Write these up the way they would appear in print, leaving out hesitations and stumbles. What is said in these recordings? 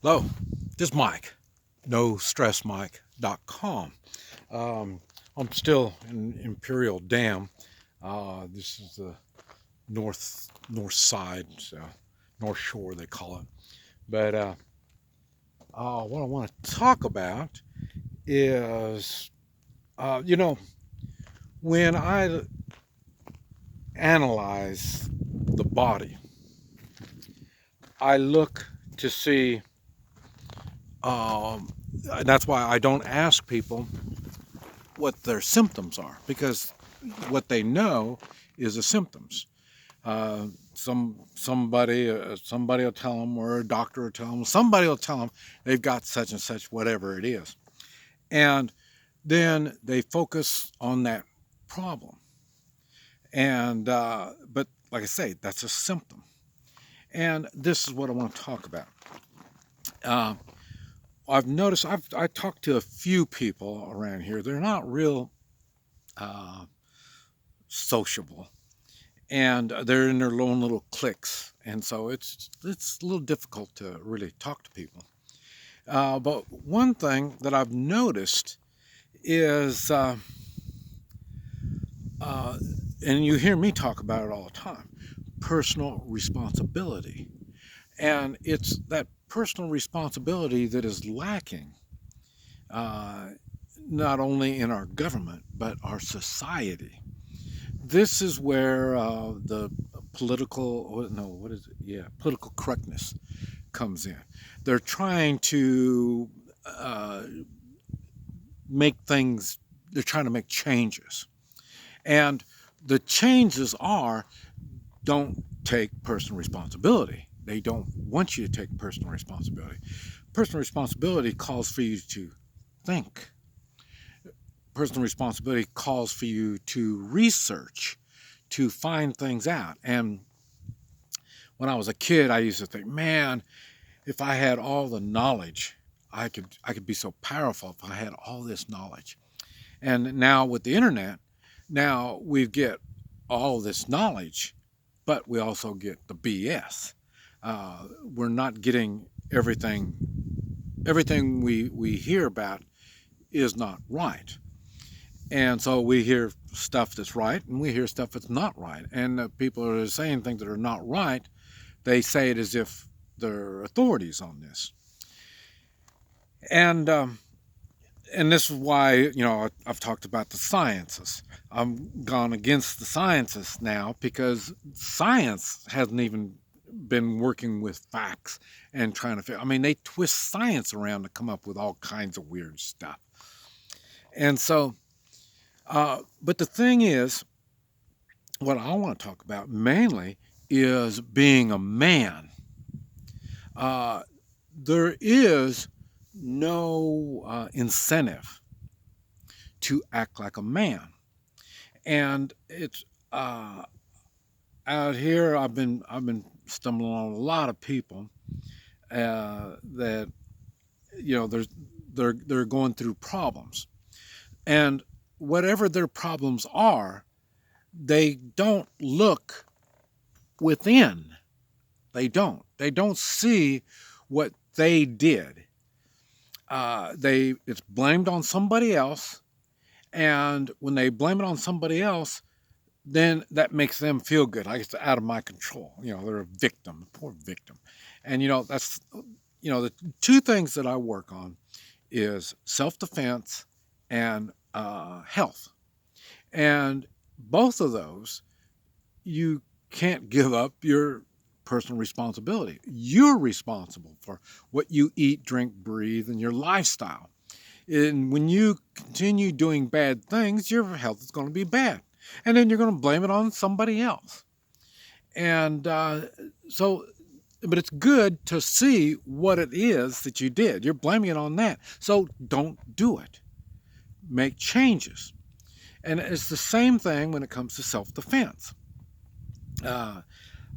Hello, this is Mike, NoStressMike.com. Um, I'm still in Imperial Dam. This is the north side, North Shore they call it. But what I want to talk about is, you know, when I analyze the body, I look to see. Um, that's why I don't ask people what their symptoms are, because what they know is the symptoms. Somebody will tell them, or a doctor will tell them, somebody will tell them they've got such and such, whatever it is, and then they focus on that problem. And but like I say, that's a symptom, and this is what I want to talk about. Uh, I've noticed I talked to a few people around here. They're not real uh, sociable, and they're in their own little cliques, and so it's a little difficult to really talk to people. But one thing that I've noticed is, uh, and you hear me talk about it all the time, personal responsibility, and it's that personal responsibility that is lacking. Uh, Not only in our government, but our society. This is where the political, no, what is it? Yeah, political correctness comes in. They're trying to uh, make things, they're trying to make changes. And the changes are, don't take personal responsibility. They don't want you to take personal responsibility. Personal responsibility calls for you to think. Personal responsibility calls for you to research, to find things out. And when I was a kid, I used to think, man, if I had all the knowledge, I could be so powerful if I had all this knowledge. And now with the internet, now we get all this knowledge, but we also get the BS. We're not getting everything. Everything we hear about is not right. And so we hear stuff that's right, and we hear stuff that's not right. And people are saying things that are not right. They say it as if they're authorities on this. And and this is why, I've talked about the sciences. I'm gone against the sciences now because science hasn't even been working with facts and trying to figure. I mean, they twist science around to come up with all kinds of weird stuff. And so, but the thing is, what I want to talk about mainly is being a man. Uh, there is no incentive to act like a man, and it's out here. I've been stumbling on a lot of people that there's they're going through problems, and whatever their problems are, they don't look within. They don't see what they did. It's blamed on somebody else, and when they blame it on somebody else, then that makes them feel good. Like it's out of my control. They're a victim, a poor victim. And that's the two things that I work on is self-defense and health. And both of those, you can't give up your personal responsibility. You're responsible for what you eat, drink, breathe, and your lifestyle. And when you continue doing bad things, your health is going to be bad. And then you're going to blame it on somebody else. And but it's good to see what it is that you did. You're blaming it on that. So don't do it. Make changes. And it's the same thing when it comes to self-defense. Uh,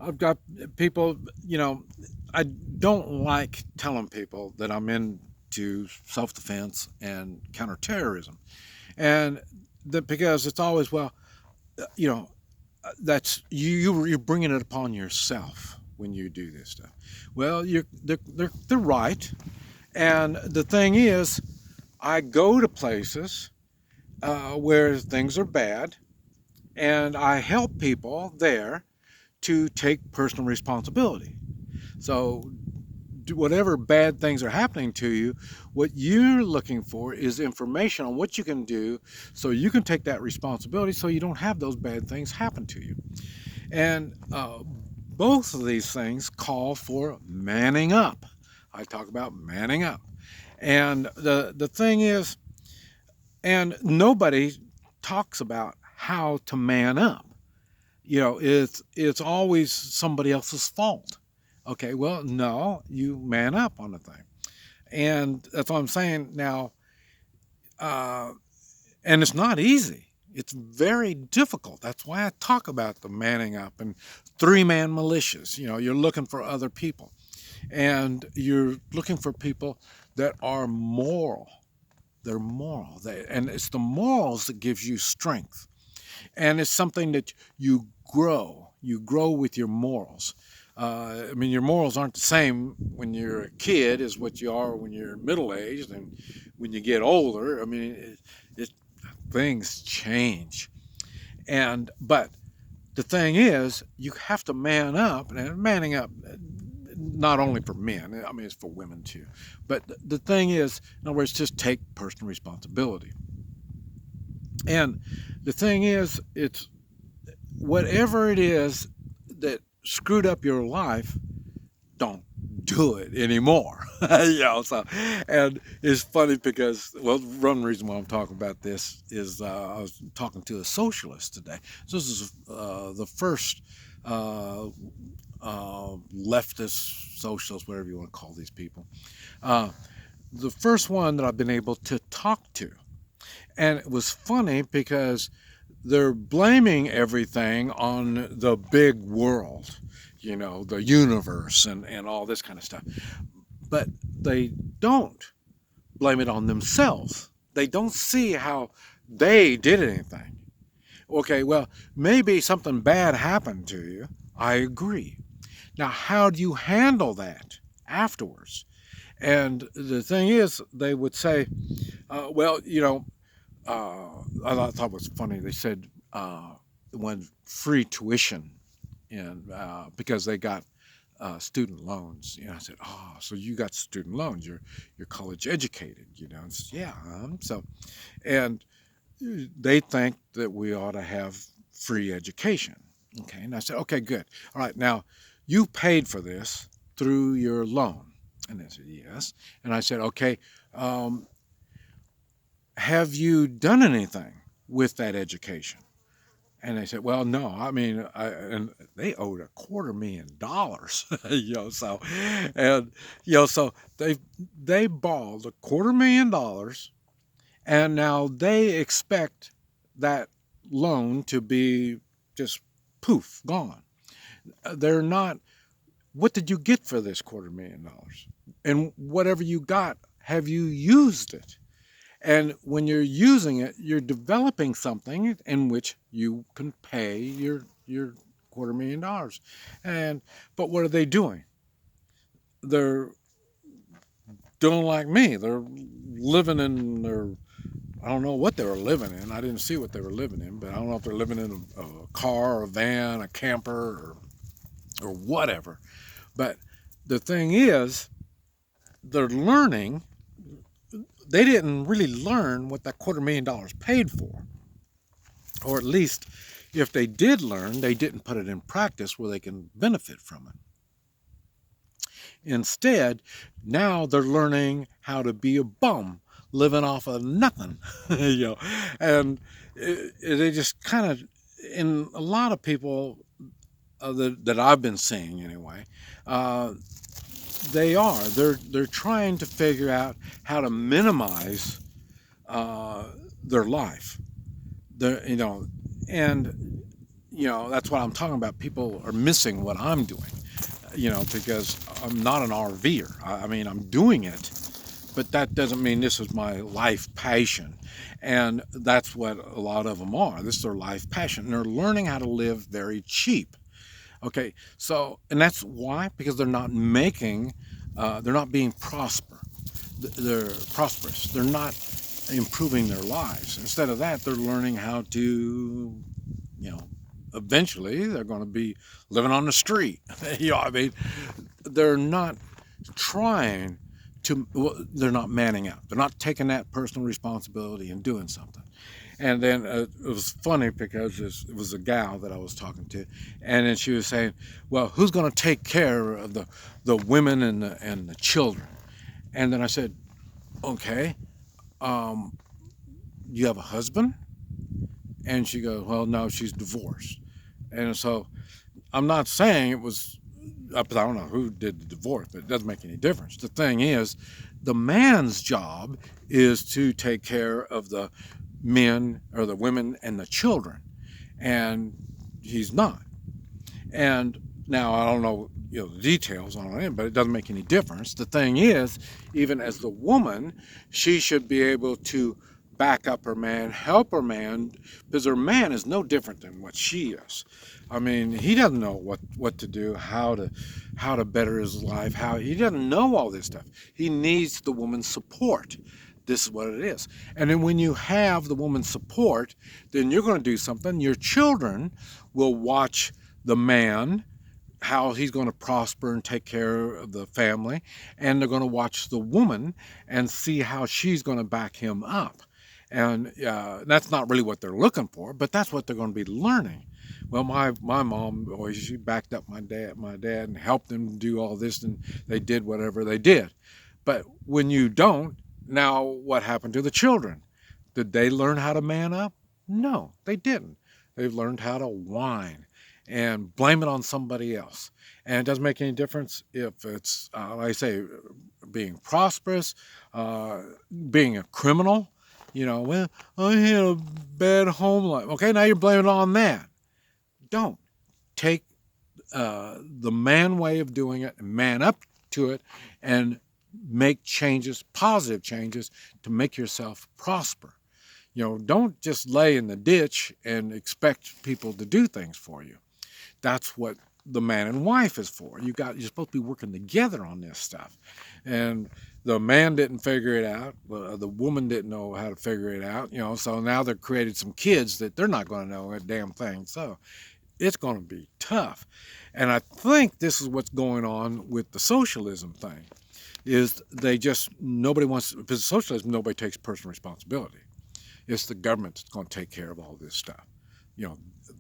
I've got people, I don't like telling people that I'm into self-defense and counterterrorism. And that because it's always, well, you know, that's you're bringing it upon yourself. when you do this stuff. Well, they're right. And the thing is, I go to places where things are bad, and I help people there to take personal responsibility. So, whatever bad things are happening to you, what you're looking for is information on what you can do so you can take that responsibility so you don't have those bad things happen to you. And both of these things call for manning up. I talk about manning up. And the thing is, and nobody talks about how to man up. It's always somebody else's fault. Okay, well, no, you man up on the thing. And that's what I'm saying now. Uh, and it's not easy. It's very difficult. That's why I talk about the manning up and three-man militias. You're looking for other people, and you're looking for people that are moral. They're moral, and it's the morals that gives you strength, and it's something that you grow. You grow with your morals. I mean, your morals aren't the same when you're a kid as what you are when you're middle-aged and when you get older. I mean, things change. But the thing is, you have to man up, and manning up, not only for men, I mean, it's for women too. But the thing is, in other words, just take personal responsibility. And the thing is, it's whatever it is that screwed up your life, don't do it anymore. So, and it's funny because, well, one reason why I'm talking about this is I was talking to a socialist today. So this is the first leftist socialist, whatever you want to call these people, the first one that I've been able to talk to. And it was funny because they're blaming everything on the big world, the universe and all this kind of stuff. But they don't blame it on themselves. They don't see how they did anything. Okay, well, maybe something bad happened to you. I agree. Now, how do you handle that afterwards? And the thing is, they would say, well, I thought it was funny. They said when free tuition, and because they got student loans. I said, oh, so you got student loans? You're college educated, And said, yeah. So, and they think that we ought to have free education. Okay, and I said, okay, good. All right, now you paid for this through your loan, and they said yes. And I said, okay. Have you done anything with that education? And they said, well, no, I mean, and they owed $250,000, so, and, so they borrowed $250,000, and now they expect that loan to be just poof, gone. They're not, what did you get for this $250,000? And whatever you got, have you used it? And when you're using it, you're developing something in which you can pay your $250,000. But what are they doing? They're doing like me. They're living in I don't know what they were living in. I didn't see what they were living in, but I don't know if they're living in a car, a van, a camper, or whatever. But the thing is, they're learning. They didn't really learn what that $250,000 paid for. Or at least, if they did learn, they didn't put it in practice where they can benefit from it. Instead, now they're learning how to be a bum, living off of nothing, and they just kind of, in a lot of people that I've been seeing anyway, they're trying to figure out how to minimize their life. And that's what I'm talking about. People are missing what I'm doing, because I'm not an RVer. I mean, I'm doing it, but that doesn't mean this is my life passion. And that's what a lot of them are. This is their life passion. And they're learning how to live very cheap. Okay, so, and that's why, because they're not making, they're not being they're prosperous. They're not improving their lives. Instead of that, they're learning how to, you know, eventually they're going to be living on the street. I mean, they're not trying to, well, they're not manning up. They're not taking that personal responsibility and doing something. And then it was funny because it was a gal that I was talking to, and then she was saying, "Well, who's going to take care of the women and the children?" And then I said, "Okay, um, you have a husband?" And she goes, "Well, no, she's divorced." And so I'm not saying it was, I don't know who did the divorce, but it doesn't make any difference. The thing is, the man's job is to take care of the men or the women and the children, and he's not. And now I don't know, the details on it, but it doesn't make any difference. The thing is, even as the woman, she should be able to back up her man, help her man, because her man is no different than what she is. I mean, he doesn't know what to do, how to better his life, how he doesn't know all this stuff. He needs the woman's support. This is what it is. And then when you have the woman's support, then you're going to do something. Your children will watch the man, how he's going to prosper and take care of the family, and they're going to watch the woman and see how she's going to back him up. And that's not really what they're looking for, but that's what they're going to be learning. Well, my mom always, she backed up my dad and helped them do all this, and they did whatever they did. But when you don't, now what happened to the children? Did they learn how to man up? No, they didn't. They've learned how to whine and blame it on somebody else. And it doesn't make any difference if it's, like I say, being prosperous, uh, being a criminal. Well, I had a bad home life. Okay, now you're blaming it on that. Don't take the man way of doing it and man up to it and make changes, positive changes, to make yourself prosper. Don't just lay in the ditch and expect people to do things for you. That's what the man and wife is for. You're supposed to be working together on this stuff. And the man didn't figure it out. The woman didn't know how to figure it out. So now they've created some kids that they're not going to know a damn thing. So it's going to be tough. And I think this is what's going on with the socialism thing, is nobody wants, because socialism, nobody takes personal responsibility. It's the government that's going to take care of all this stuff.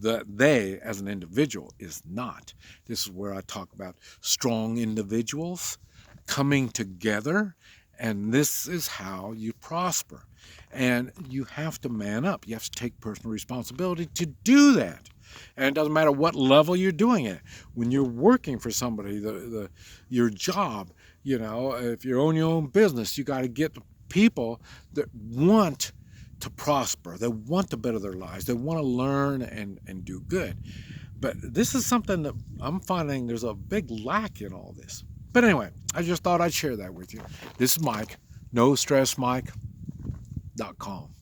They, as an individual, is not. This is where I talk about strong individuals coming together, and this is how you prosper. And you have to man up. You have to take personal responsibility to do that. And it doesn't matter what level you're doing it. When you're working for somebody, your job, if you own your own business, you got to get people that want to prosper. They want to better their lives. They want to learn and do good. But this is something that I'm finding there's a big lack in all this. But anyway, I just thought I'd share that with you. This is Mike, NoStressMike.com.